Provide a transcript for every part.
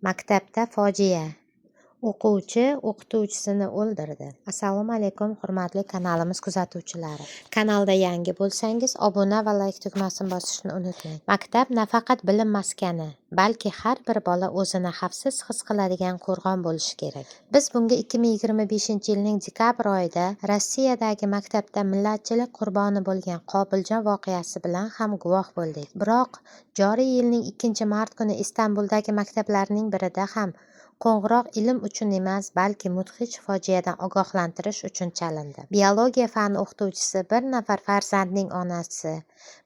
Maktabda fojia. O'quvchi o'qituvchisini o'ldirdi. Assalomu alaykum, hurmatli kanalimiz kuzatuvchilari. Kanalda yangi bo'lsangiz, obuna va like tugmasini bosishni unutmang. Maktab nafaqat bilim maskani, balki har bir bola o'zini xavfsiz his qiladigan qo'rg'on bo'lishi kerak. Biz bunga 2025-yilning dekabr oyida Rossiyadagi maktabda millatchilik qurboni bo'lgan Qobiljon voqeasi bilan ham guvoh bo'ldik. Biroq joriy yilning 2-mart kuni Istanbuldagi maktablarning birida ham qo'ng'iroq ilm uchun emas, balki mudhish fojiadan ogohlantirish uchun chalindi. Biologiya fani o'qituvchisi, bir nafar farzandning onasi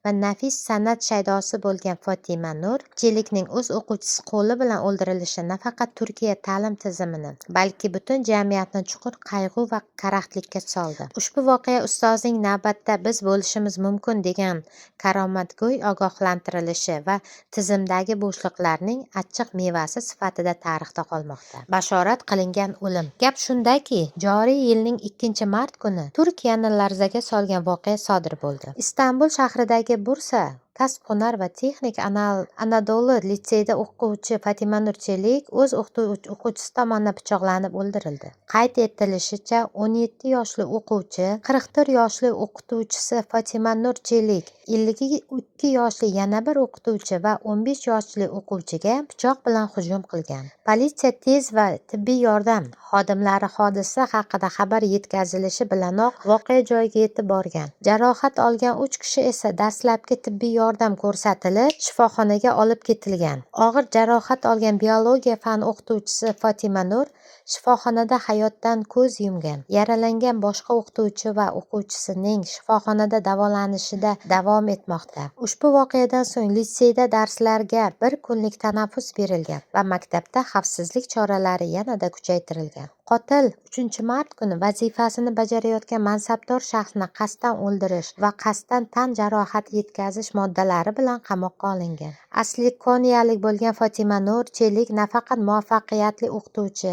va nafis san'at shaydosi bo'lgan Fotima Nur Chelikning o'z o'quvchisi qo'li bilan o'ldirilishi nafaqat Turkiya ta'lim tizimini, balki butun jamiyatni chuqur qayg'u va karaxtlikka soldi. Ushbu voqea ustozning navbatda biz bo'lishimiz mumkin degan karomatgo'y ogohlantirilishi va tizimdagi bo'shliqlarning achchiq mevasi sifatida tarixda qolmoqda. Bashorat qilingan o'lim. Gap shundaki, joriy yilning 2-mart kuni Turkiyani larzaga solgan voqea sodir bo'ldi. Istanbul shahridagi Bursa kasb-hunar va texnik Anadolu litseyida o'quvchi Fotima Nur Chelik o'z o'quvchisi tomonidan pichoqlanib o'ldirildi. Qayd etilishicha, 17 yoshli o'quvchi, 44 yoshli o'qituvchisi Fotima Nur Chelik, 52 yoshli yana bir o'qituvchi va 15 yoshli o'quvchiga pichoq bilan hujum qilgan. Politsiya tez va tibbiy yordam xodimlari hodisa haqida xabar yetkazilishi bilanoq voqea joyiga yetib borgan. Jarohat olgan 3 kishi esa dastlabki tibbiy yordam ko'rsatilib, shifoxonaga olib ketilgan. Og'ir jarohat olgan biologiya fani o'qituvchisi Fotima Nur shifoxonada hayotdan ko'z yumgan. Yaralangan boshqa o'qituvchi va o'quvchisining shifoxonada davolanishida davom etmoqda. Ushbu voqeadan so'ng litseyda darslarga bir kunlik tanaffus berilgan va maktabda xavfsizlik choralari yanada kuchaytirilgan. Qotil 3-mart kuni vazifasini bajarayotgan mansabdor shaxsni qasddan o'ldirish va qasddan tan jarohati yetkazish moddalari bilan qamoqqa olingan. Asli koniyalik bo'lgan Fotima Nur Chelik nafaqat muvaffaqiyatli o'qituvchi,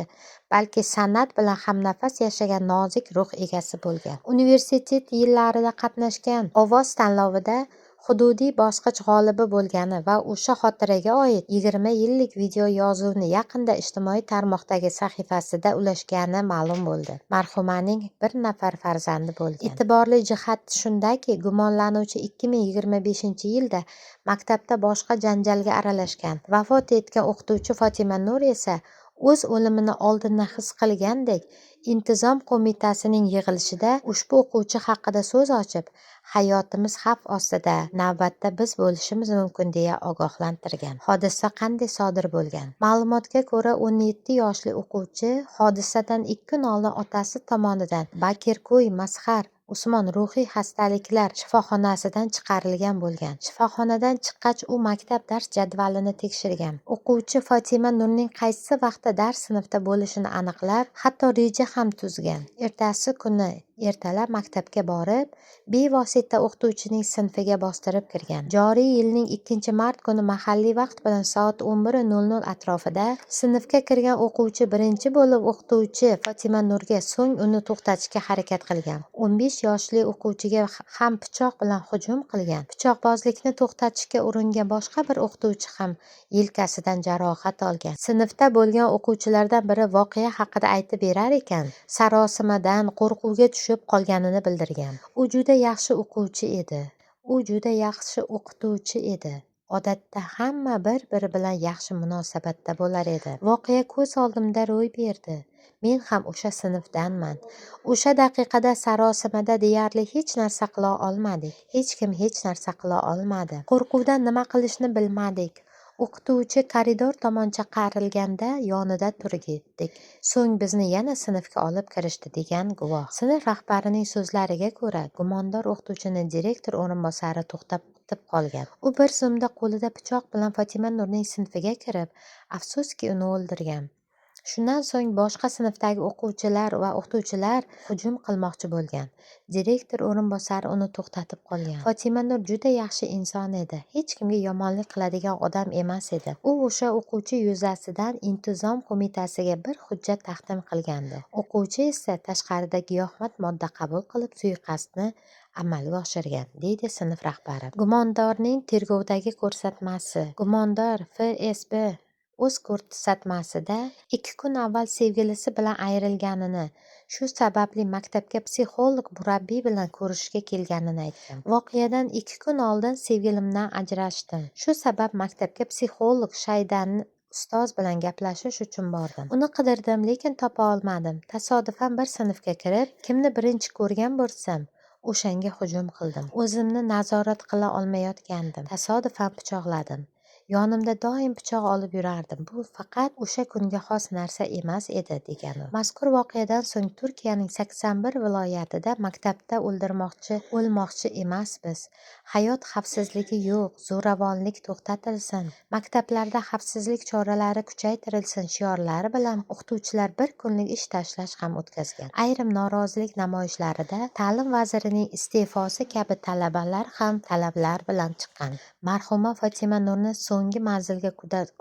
balki san'at bilan hamnafas yashagan nozik ruh egasi bo'lgan. Universitet yillarida qatnashgan ovoz tanlovida hududiy bosqich g'olibi bo'lgani va o'sha xotiraga oid 20 yillik video yozuvni yaqinda ijtimoiy tarmoqdagi sahifasida ulashgani ma'lum bo'ldi. Marhumaning bir nafar farzandi bo'lgan. E'tiborli jihat shundaki, gumonlanuvchi 2025-yilda maktabda boshqa janjalga aralashgan. Vafot etgan o'qituvchi Fotima Nur esa o'z o'limini oldindan his qilgandek, intizom qo'mitasining yig'ilishida ushbu o'quvchi haqida so'z ochib, hayotimiz xavf ostida, navbatda biz bo'lishimiz mumkin deya ogohlantirgan. Hodisa qanday sodir bo'lgan? Ma'lumotga ko'ra, 17 yoshli o'quvchi hodisadan 2 kun oldin otasi tomonidan Bakirko'y Mazhar Usmon ruhiy xastaliklar shifoxonasidan chiqarilgan bo'lgan. Shifoxonadan chiqqach, u maktab dars jadvalini tekshirgan. O'quvchi Fotima Nurning qaysi vaqtda dars sinfda bo'lishini aniqlab, hatto reja ham tuzgan. Ertasi kuni ertalab maktabga borib, bevosita o'qituvchining sinfiga bostirib kirgan. Joriy yilning 2-mart kuni mahalliy vaqt bilan soat 11:00 atrofida sinfga kirgan o'quvchi birinchi bo'lib o'qituvchi Fotima Nurga, so'ng uni to'xtatishga harakat qilgan. 15 yoshli o'quvchiga ham pichoq bilan hujum qilgan. Pichoqbozlikni to'xtatishga uringan boshqa bir o'qituvchi ham yelkasidan jarohat olgan. Sinfda bo'lgan o'quvchilardan biri voqea haqida aytib berar ekan, sarosimadan qo'rquvga tushib qolganini bildirgan. U juda yaxshi o'quvchi edi. U juda yaxshi o'qituvchi edi. Odatda hamma bir-biri bilan yaxshi munosabatda bo'lar edi. Voqea ko'z oldimda ro'y berdi. Men ham o'sha sinfdanman. O'sha daqiqada sarosimada deyarli hech narsa qila olmadik. Hech kim hech narsa qila olmadi. Qo'rquvdan nima qilishni bilmadik. O'qituvchi koridor tomon chaqirilganda yonida turdik. So'ng bizni yana sinfga olib kirishdi, degan guvoh. Sinf rahbarining so'zlariga ko'ra, gumondor o'qituvchini direktor o'rinbosari to'xtatib qolgan. U bir zumda qo'lida pichoq bilan Fotima Nurning sinfiga kirib, afsuski uni o'ldirgan. Shundan so'ng boshqa sinfdagi o'quvchilar va o'qituvchilar hujum qilmoqchi bo'lgan. Direktor o'rinbosari uni to'xtatib qolgan. Fotima Nur juda yaxshi inson edi. Hech kimga yomonlik qiladigan odam emas edi. U o'sha o'quvchi yuzasidan intizom qo'mitasiga bir hujjat taqdim qilgandi. O'quvchi esa tashqarida giyohvand modda qabul qilib suiqasdni amalga oshirgan, deydi sinf rahbari. Gumondorning tergovdagi ko'rsatmasi. Gumondor FSB o'z ko'rsatmasida 2 kun avval sevgilisi bilan ayrilganini, shu sababli maktabga psixolog murabbiy bilan ko'rishishga kelganini aytgan. Voqeadan 2 kun oldin sevgilimdan ajrashdim. Shu sabab maktabga psixolog Shaydani ustoz bilan gaplashish uchun bordim. Uni qidirdim, lekin topa olmadim. Tasodifan bir sinfga kirib, kimni birinchi ko'rgan bo'lsam, o'shanga hujum qildim. O'zimni nazorat qila olmayotgandim. Tasodifan pichoqladim. Yonimda doim pichoq olib yurardim. Bu faqat o'sha kunga xos narsa emas edi, degan u. Mazkur voqeadan so'ng Turkiyaning 81 viloyatida maktabda o'lmoqchi emasmiz. Hayot xavfsizligi yo'q, zo'ravonlik to'xtatilsin, maktablarda xavfsizlik choralari kuchaytirilsin shiorlari bilan o'qituvchilar bir kunlik ish tashlash ham o'tkazgan. Ayrim norozilik namoyishlarida ta'lim vazirining iste'fosi kabi talablar bilan chiqqan. Marhuma Fotima Nurni so'nggi manzilga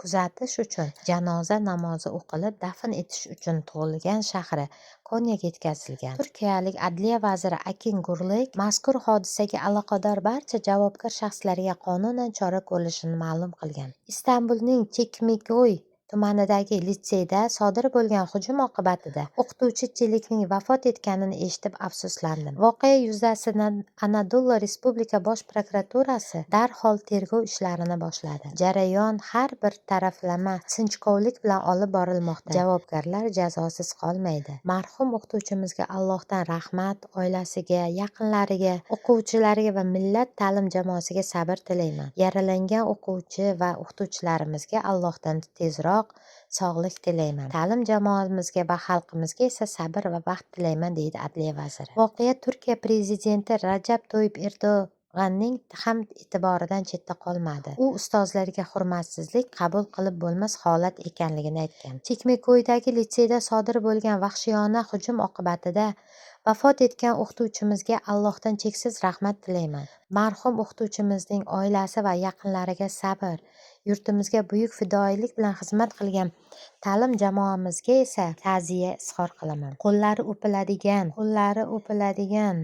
kuzatish uchun janoza namozi o'qilib, dafn etish uchun tug'ilgan shahri Konyaga yetkazilgan. Turkiyalik adliya vaziri Akin Gurlik mazkur hodisaga aloqador barcha javobgar shaxslarga qonunan chora ko'rilishini ma'lum qilgan. Istanbulning Chekmekoy tumanidagi litseyda sodir bo'lgan hujum oqibatida o'qituvchi Chelikning vafot etganini eshitib afsuslandim. Voqea yuzasidan Anadolu Respublika Bosh prokuraturasi darhol tergov ishlarini boshladi. Jarayon har bir taraflama sinchkovlik bilan olib borilmoqda. Javobgarlar jazosiz qolmaydi. Marhum o'qituvchimizga Allohdan rahmat, oilasiga, yaqinlariga, o'quvchilariga va millat ta'lim jamoasiga sabr tilayman. Yaralangan o'quvchi va o'qituvchilarimizga Allohdan tezroq sog'lik tilayman. Ta'lim jamoamizga va xalqimizga esa sabr va baxt tilayman, deydi adliya vaziri. Voqea Turkiya prezidenti Rajab Toyyib Erdo'g'anning ham e'tiboridan chetda qolmadi. U ustozlarga hurmatsizlik qabul qilib bo'lmas holat ekanligini aytgan. Chekmekoydagi litseyda sodir bo'lgan vahshiyona hujum oqibatida vafot etgan o'qituvchimizga Allohdan cheksiz rahmat tilayman. Marhum o'qituvchimizning oilasi va yaqinlariga sabr, yurtimizga buyuk fidoyilik bilan xizmat qilgan ta'lim jamoamizga esa ta'ziya izhor qilaman. Qo'llari o'piladigan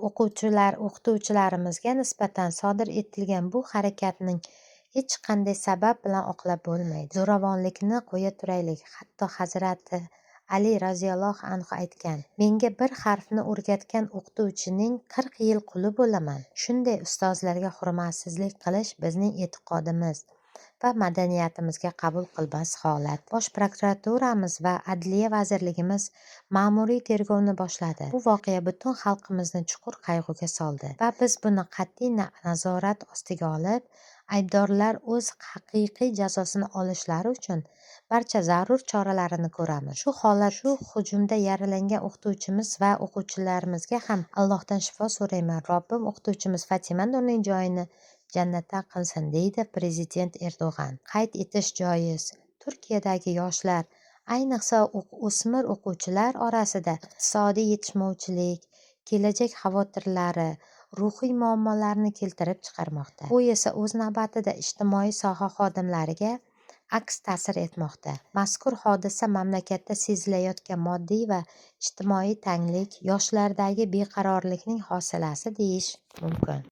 o'qituvchilarimizga nisbatan sodir etilgan bu harakatning hech qanday sabab bilan oqlab bo'lmaydi. Zo'ravonlikni qo'ya turaylik. Hatto Hazrati Ali roziyallohu anhu aytgan: menga bir harfni o'rgatgan o'qituvchining 40 yil quli bo'laman. Shunday ustozlarga hurmatsizlik qilish bizning e'tiqodimiz va madaniyatimizga qabul qilmas holat. Bosh prokuraturamiz va adliya vazirligimiz ma'muriy tergovni boshladi. Bu voqea butun xalqimizni chuqur qayg'uga soldi va biz buni qat'iy nazorat ostiga olib, aybdorlar o'z haqiqiy jazosini olishlari uchun barcha zarur choralarni ko'ramiz. Shu hujumda yaralangan o'qituvchimiz va o'quvchilarimizga ham Allohdan shifo so'rayman. Robbim o'qituvchimiz Fatima Nurning joyini jannatda qilsin, deydi prezident Erdo'g'an. Qayd etish joiz, Turkiyadagi yoshlar, ayniqsa o'smir o'quvchilar orasida iqtisodiy yetishmovchilik, kelajak xavotirlari, ruhiy muammolarni keltirib chiqarmoqda. Bu esa o'z navbatida ijtimoiy soha xodimlariga aks ta'sir etmoqda. Mazkur hodisa mamlakatda sezilayotgan moddiy va ijtimoiy tanglik, yoshlardagi beqarorlikning hosilasi deyish mumkin.